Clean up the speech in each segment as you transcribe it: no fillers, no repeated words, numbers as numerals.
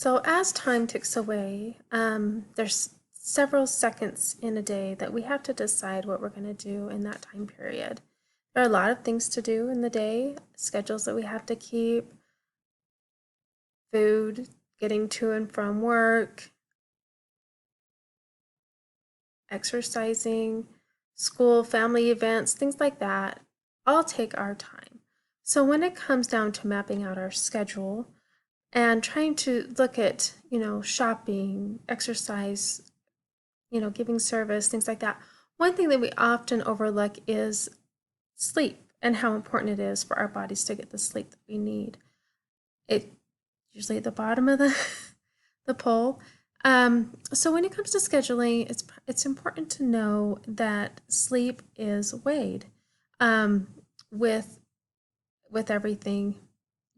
So as time ticks away, there's several seconds in a day that we have to decide what we're going to do in that time period. There are a lot of things to do in the day, schedules that we have to keep, food, getting to and from work, exercising, school, family events, things like that, all take our time. So when it comes down to mapping out our schedule and trying to look at, shopping, exercise, giving service, things like that, one thing that we often overlook is sleep and how important it is for our bodies to get the sleep that we need. It usually at the bottom of the the poll. So when it comes to scheduling, it's important to know that sleep is weighed um, with with everything.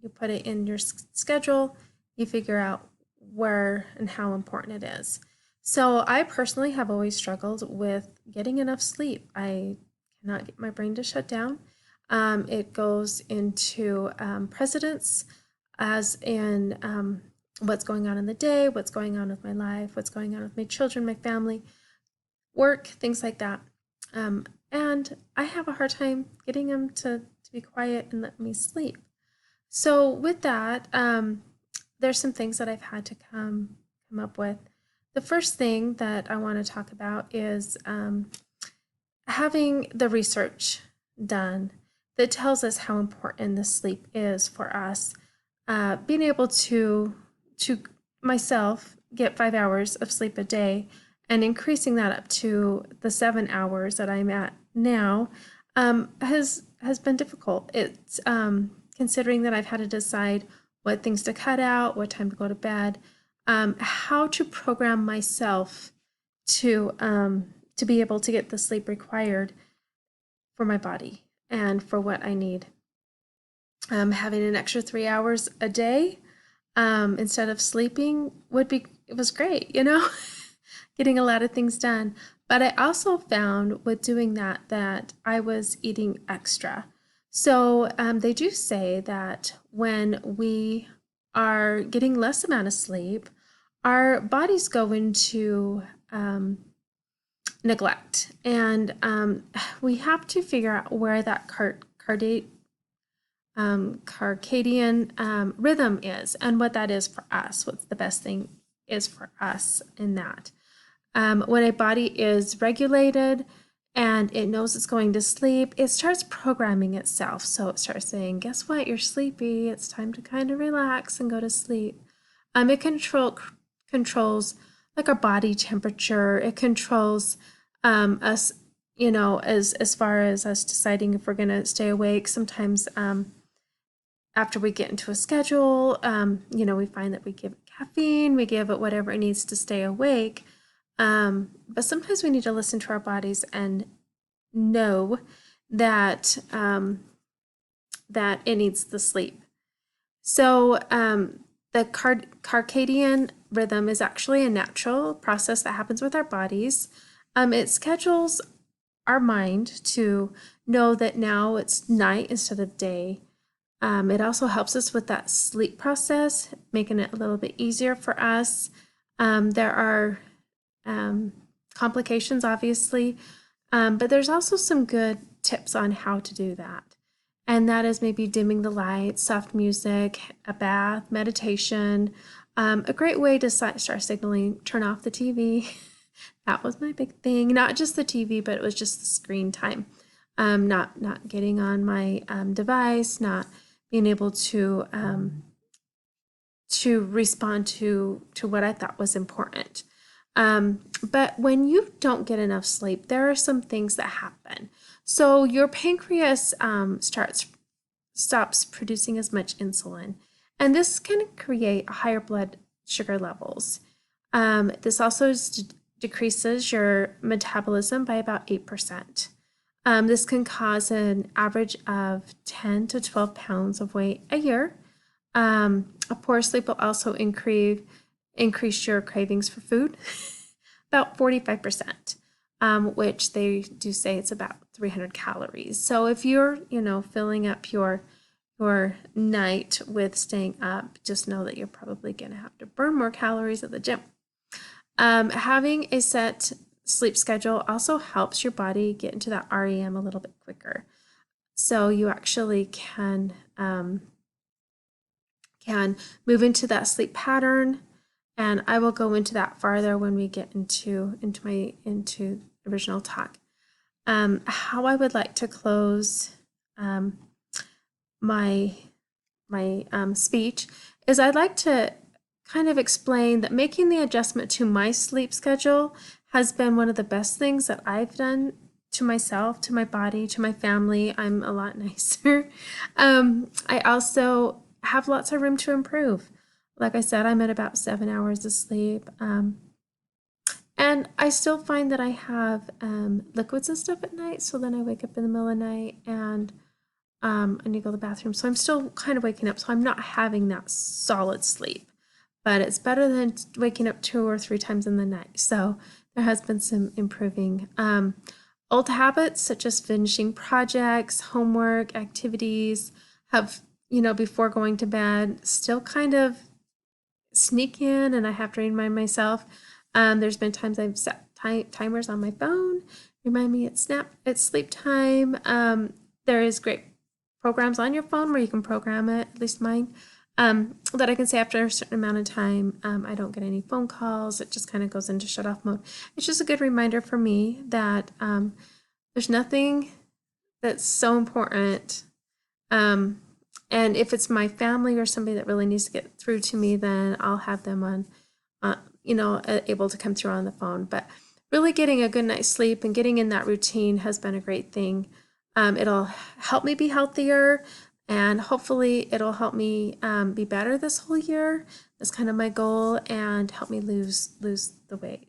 You put it in your schedule. You figure out where and how important it is. So I personally have always struggled with getting enough sleep. I cannot get my brain to shut down. It goes into precedence as in what's going on in the day, what's going on with my life, what's going on with my children, my family, work, things like that. And I have a hard time getting them to be quiet and let me sleep. So with that, there's some things that I've had to come up with. The first thing that I want to talk about is having the research done that tells us how important the sleep is for us. Being able to myself get 5 hours of sleep a day and increasing that up to the 7 hours that I'm at now has been difficult. It's considering that I've had to decide what things to cut out, what time to go to bed, how to program myself to be able to get the sleep required for my body and for what I need. Having an extra 3 hours a day instead of sleeping it was great, getting a lot of things done. But I also found with doing that I was eating extra. So they do say that when we are getting less amount of sleep, our bodies go into neglect, and we have to figure out where that circadian rhythm is and what that is for us, what's the best thing is for us in that. When a body is regulated and it knows it's going to sleep, it starts programming itself. So it starts saying, guess what, you're sleepy, it's time to kind of relax and go to sleep. It controls like our body temperature. It controls us, as far as us deciding if we're going to stay awake. Sometimes after we get into a schedule, we find that we give it caffeine, we give it whatever it needs to stay awake. But sometimes we need to listen to our bodies and know that that it needs the sleep. So the circadian rhythm is actually a natural process that happens with our bodies. It schedules our mind to know that now it's night instead of day. It also helps us with that sleep process, making it a little bit easier for us. There are complications, obviously, but there's also some good tips on how to do that. And that is maybe dimming the lights, soft music, a bath, meditation. A great way to start signaling, turn off the TV. That was my big thing. Not just the TV, but it was just the screen time. Not getting on my device, not being able to respond to what I thought was important. But when you don't get enough sleep, there are some things that happen. So your pancreas stops producing as much insulin, and this can create higher blood sugar levels. This also decreases your metabolism by about 8%. This can cause an average of 10 to 12 pounds of weight a year. A poor sleep will also increase your cravings for food, about 45%, which they do say it's about 300 calories. So if you're, filling up your your night with staying up, just know that you're probably going to have to burn more calories at the gym. Having a set sleep schedule also helps your body get into that REM a little bit quicker. So you actually can move into that sleep pattern, and I will go into that farther when we get into original talk. How I would like to close my speech is I'd like to kind of explain that making the adjustment to my sleep schedule has been one of the best things that I've done to myself, to my body, to my family. I'm a lot nicer. I also have lots of room to improve. Like I said, I'm at about 7 hours of sleep. And I still find that I have liquids and stuff at night. So then I wake up in the middle of the night and I need to go to the bathroom. So I'm still kind of waking up. So I'm not having that solid sleep. But it's better than waking up 2 or 3 times in the night. So there has been some improving. Old habits such as finishing projects, homework, activities have, before going to bed, still kind of sneak in, and I have to remind myself. There's been times I've set timers on my phone, remind me it's sleep time. There is great programs on your phone where you can program it, at least mine, that I can say after a certain amount of time, I don't get any phone calls. It just kind of goes into shut off mode. It's just a good reminder for me that there's nothing that's so important. And if it's my family or somebody that really needs to get through to me, then I'll have them on, able to come through on the phone. But really getting a good night's sleep and getting in that routine has been a great thing. It'll help me be healthier, and hopefully it'll help me be better this whole year. That's kind of my goal, and help me lose the weight.